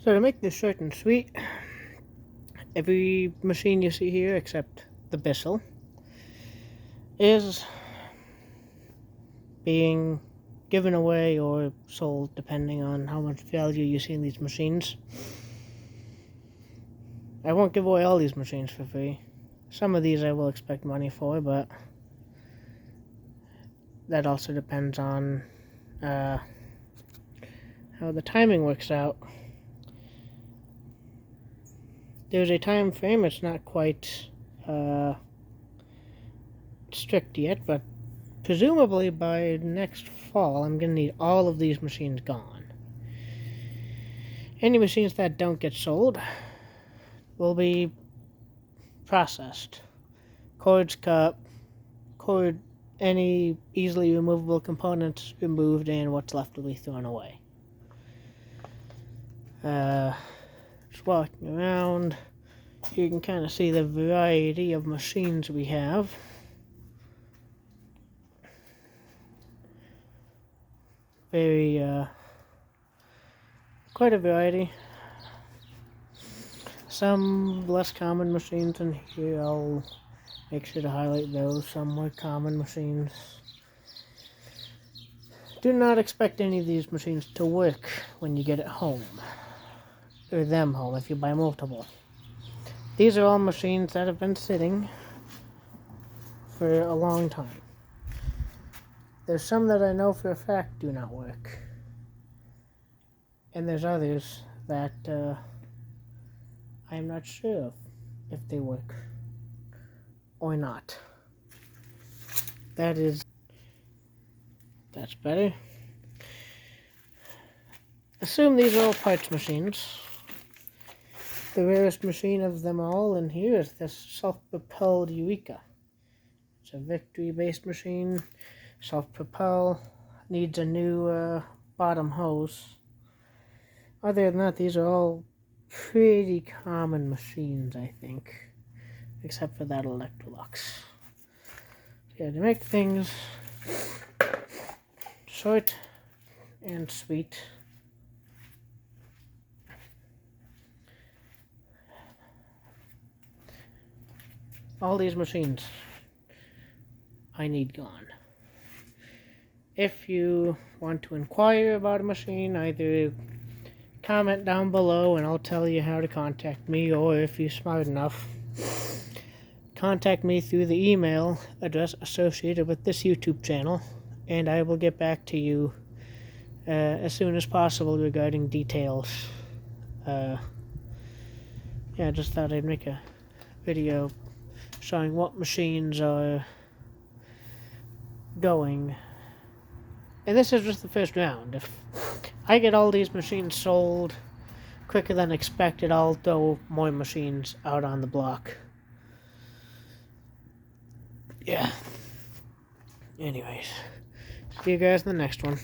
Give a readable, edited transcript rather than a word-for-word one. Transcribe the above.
So to make this short and sweet, every machine you see here except the Bissell is being given away or sold depending on how much value you see in these machines. I won't give away all these machines for free. Some of these I will expect money for, but that also depends on how the timing works out. There's a time frame, it's not quite strict yet, but presumably by next fall I'm going to need all of these machines gone. Any machines that don't get sold will be processed. Cords cut, any easily removable components removed, and what's left will be thrown away. Just walking around, you can kind of see the variety of machines we have. Quite a variety. Some less common machines in here, I'll make sure to highlight those. Some more common machines. Do not expect any of these machines to work when you get it home. Or them home if you buy multiple. These are all machines that have been sitting for a long time. There's some that I know for a fact do not work. And there's others that I'm not sure of if they work or not. That's better. Assume these are all parts machines. The rarest machine of them all in here is this self-propelled Eureka. It's a Victory-based machine. Self-propel. Needs a new bottom hose. Other than that, these are all pretty common machines, I think. Except for that Electrolux. Yeah, to make things short and sweet, all these machines I need gone. If you want to inquire about a machine, either comment down below and I'll tell you how to contact me, or if you're smart enough, contact me through the email address associated with this YouTube channel, and I will get back to you as soon as possible regarding details. Yeah, I just thought I'd make a video showing what machines are going. And this is just the first round. If I get all these machines sold quicker than expected, I'll throw more machines out on the block. Yeah. Anyways, see you guys in the next one.